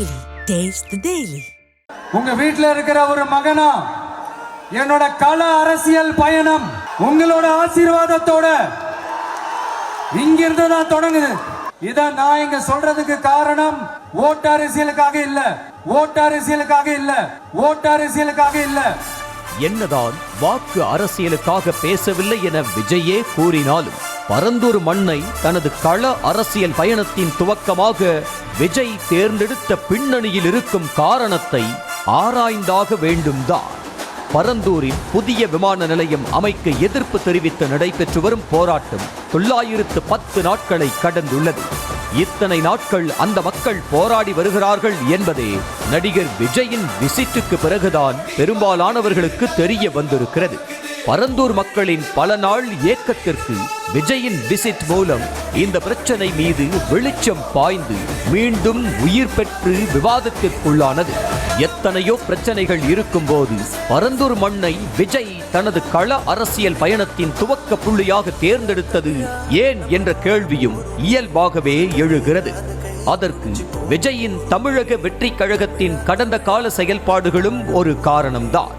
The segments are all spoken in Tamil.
Daily. Taste the Daily. உங்க வீட்டில் இருக்கிற ஒரு மகனா என்னோட கள அரசியல் பயணம் உங்களோட ஆசீர்வாதத்தோட இங்கிருந்து தான் தொடங்குது. இத நான் இங்க சொல்றதுக்கு காரணம் ஓட்டு அரசியலுக்காக இல்ல, ஓட்டு அரசியலுக்காக இல்ல, ஓட்டு அரசியலுக்காக இல்ல. என்னதான் வாக்கு அரசியலுக்காக பேசவில்லை என விஜயே கூறினாலும் பரந்தூர் மண்ணை தனது கள அரசியல் பயணத்தின் துவக்கமாக விஜய் தேர்ந்தெடுத்த பின்னணியில் இருக்கும் காரணத்தை ஆராய்ந்தாக வேண்டும்தான். பரந்தூரில் புதிய விமான நிலையம் அமைக்க எதிர்ப்பு தெரிவித்து நடைபெற்று வரும் போராட்டம் 910 நாட்களை கடந்துள்ளது. இத்தனை நாட்கள் அந்த மக்கள் போராடி வருகிறார்கள் என்பதே நடிகர் விஜயின் விசிட்டுக்கு பிறகுதான் பெரும்பாலானவர்களுக்கு தெரிய வந்திருக்கிறது. பரந்தூர் மக்களின் பல நாள் ஏக்கத்திற்கு விஜயின் விசிட் மூலம் இந்த பிரச்சனை மீது வெளிச்சம் பாய்ந்து மீண்டும் உயிர் பெற்று விவாதத்திற்குள்ளானது. எத்தனையோ பிரச்சனைகள் இருக்கும் போது பரந்தூர் மண்ணை விஜய் தனது கள அரசியல் பயணத்தின் துவக்க புள்ளியாக தேர்ந்தெடுத்தது ஏன் என்ற கேள்வியும் இயல்பாகவே எழுகிறது. அதற்கு விஜயின் தமிழக வெற்றி கழகத்தின் கடந்த கால செயல்பாடுகளும் ஒரு காரணம்தான்.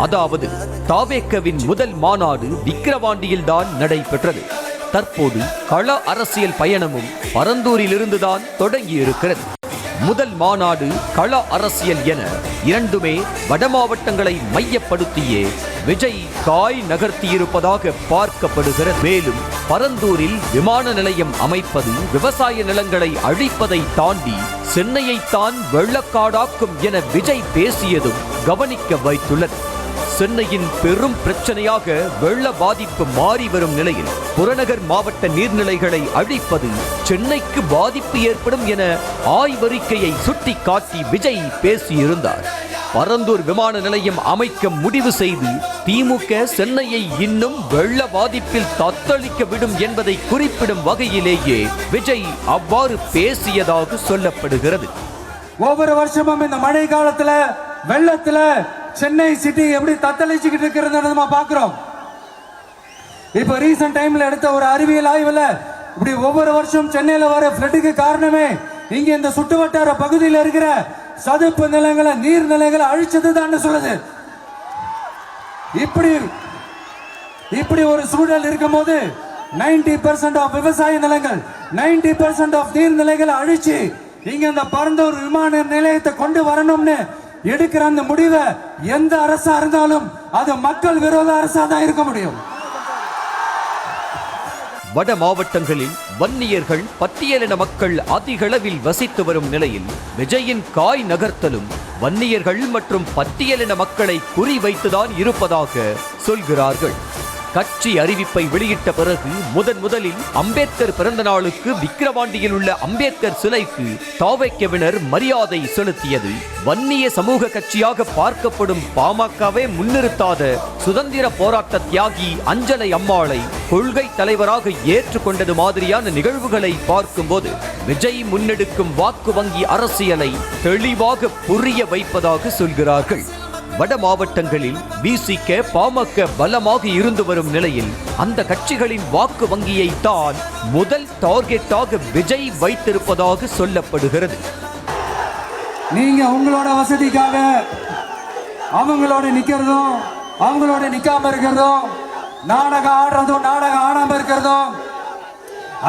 அதாவது தாவேக்கவின் முதல் மாநாடு விக்கிரவாண்டியில் தான் நடைபெற்றது. தற்போது கள அரசியல் பயணமும் பரந்தூரிலிருந்துதான் தொடங்கி இருக்கிறது. முதல் மாநாடு கள அரசியல் என இரண்டுமே வட மாவட்டங்களை மையப்படுத்தியே விஜய் காய் நகர்த்தியிருப்பதாக பார்க்கப்படுகிறது. மேலும் பரந்தூரில் விமான நிலையம் அமைப்பது விவசாய நிலங்களை அழிப்பதை தாண்டி சென்னையைத்தான் வெள்ளக்காடாக்கும் என விஜய் பேசியதும் கவனிக்க வைத்துள்ளது. சென்னையின் பெரும் பிரச்சனையாக வெள்ள பாதிப்பு மாறி வரும் நிலையில் புறநகர் மாவட்ட நீர்நிலைகளை அழிப்பது சென்னைக்கு பாதிப்பு ஏற்படும் என ஆய்வறிக்கையை சுட்டிக்காட்டி விஜய் பேசியிருந்தார். பரந்தூர் விமான நிலையம் அமைக்க முடிவு செய்து திமுக சென்னையை இன்னும் வெள்ள பாதிப்பில் தத்தளிக்க விடும் என்பதை குறிப்பிடும் வகையிலேயே விஜய் அவ்வாறு பேசியதாக சொல்லப்படுகிறது. ஒவ்வொரு வருஷமும் இந்த மழை காலத்துல வெள்ளத்துல சென்னை சிட்டி எப்படி தத்தளிச்சுக்கிட்டு இருக்கிறது நம்ம பார்க்கிறோம். இப்ப ரீசன்ட் டைம்ல எடுத்த ஒரு அறிவியல் ஆய்வுல இப்படி ஒவ்வொரு வருஷம் சென்னையில வர ஃப்ளட்டுக்கு காரணமே இங்க இந்த சுற்றுவட்டார பகுதியில் இருக்கிற சதுப்பு நிலங்களை நீர்நிலைகளை அழிச்சது தான் சொல்லுது. இப்படி ஒரு சூழல் இருக்கும் போது 90% ஆஃப் விவசாய நிலங்கள் 90% ஆஃப் நீர்நிலைகளை அழிச்சு இங்க இந்த பரந்தூர் விமான நிலையத்தை கொண்டு வரணும்னு எடுக்கிற அந்த முடிவை எந்த அரசா இருந்தாலும் அது மக்கள் விரோத அரசா தான் இருக்க முடியும். வட மாவட்டங்களில் வன்னியர்கள் பட்டியலின மக்கள் அதிக அளவில் வசித்து வரும் நிலையில் விஜயின் காய் நகர்த்தலும் வன்னியர்கள் மற்றும் பட்டியலின மக்களை குறிவைத்துதான் இருப்பதாக சொல்கிறார்கள். கட்சி அறிவிப்பை வெளியிட்ட பிறகு முதலில் அம்பேத்கர் பிறந்த நாளுக்கு விக்கிரவாண்டியில் உள்ள அம்பேத்கர் சிலைக்கு தாவேக்கவினர் மரியாதை செலுத்தியது வன்னிய சமூக கட்சியாக பார்க்கப்படும் பாமகவே முன்னிறுத்தாத சுதந்திர போராட்ட தியாகி அஞ்சலை அம்மாளை கொள்கை தலைவராக ஏற்றுக்கொண்டது மாதிரியான நிகழ்வுகளை பார்க்கும்போது விஜய் முன்னெடுக்கும் வாக்கு வங்கி அரசியலை தெளிவாக புரிய வைப்பதாக சொல்கிறார்கள். வட மாவட்டங்களில் விசிக பாமக பலமாக இருந்து வரும் நிலையில் அந்த கட்சிகளின் வாக்கு வங்கியை தான் முதல் டார்கெட்டாக விஜய் வைத்திருப்பதாக சொல்லப்படுகிறது. நீங்க உங்களோட வசதிக்காக அவங்களோட நிக்கிறதும் அவங்களோட நிக்காம இருக்கிறதும் நாடகம் ஆடுறதும் நாடகம் ஆடாம இருக்கிறதும்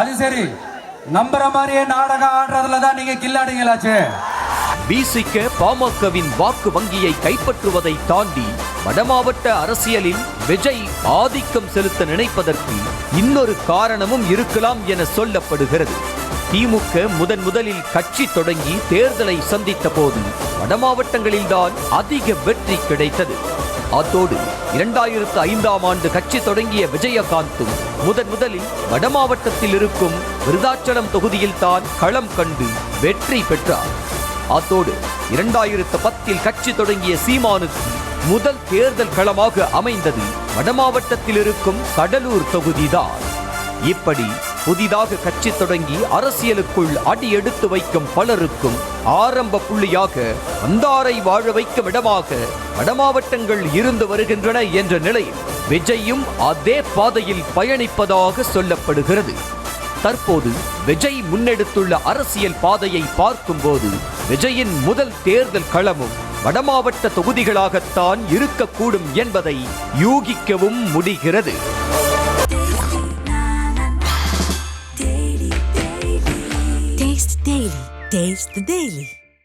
அது சரி, நம்புற மாதிரியே நாடகம் ஆடுறதுல தான் நீங்க கில்லாடிங்களாச்சு. விசிக பாமகவின் வாக்கு வங்கியை கைப்பற்றுவதை தாண்டி வடமாவட்ட அரசியலில் விஜய் ஆதிக்கம் செலுத்த நினைப்பதற்கு இன்னொரு காரணமும் இருக்கலாம் என சொல்லப்படுகிறது. திமுக முதலில் கட்சி தொடங்கி தேர்தலை சந்தித்த போது வடமாவட்டங்களில்தான் அதிக வெற்றி கிடைத்தது. அதோடு 2005ஆம் ஆண்டு கட்சி தொடங்கிய விஜயகாந்தும் முதலில் வடமாவட்டத்தில் இருக்கும் விருதாச்சலம் தொகுதியில் தான் களம் கண்டு வெற்றி பெற்றார். அதோடு 2010 கட்சி தொடங்கிய சீமானுக்கு முதல் தேர்தல் களமாக அமைந்தது வடமாவட்டத்தில் இருக்கும் கடலூர் தொகுதிதான். இப்படி புதிதாக கட்சி தொடங்கி அரசியலுக்குள் அடி எடுத்து வைக்கும் பலருக்கும் ஆரம்ப புள்ளியாக வந்தாரை வாழ வைக்கும் இடமாக வடமாவட்டங்கள் இருந்து வருகின்றன என்ற நிலையில் விஜயும் அதே பாதையில் பயணிப்பதாக சொல்லப்படுகிறது. தற்போது விஜய் முன்னெடுத்துள்ள அரசியல் பாதையை பார்க்கும்போது விஜயின் முதல் தேர்தல் களமும் வடமாவட்ட தொகுதிகளாகத்தான் இருக்கக்கூடும் என்பதை யூகிக்கவும் முடிகிறது. Taste the Daily.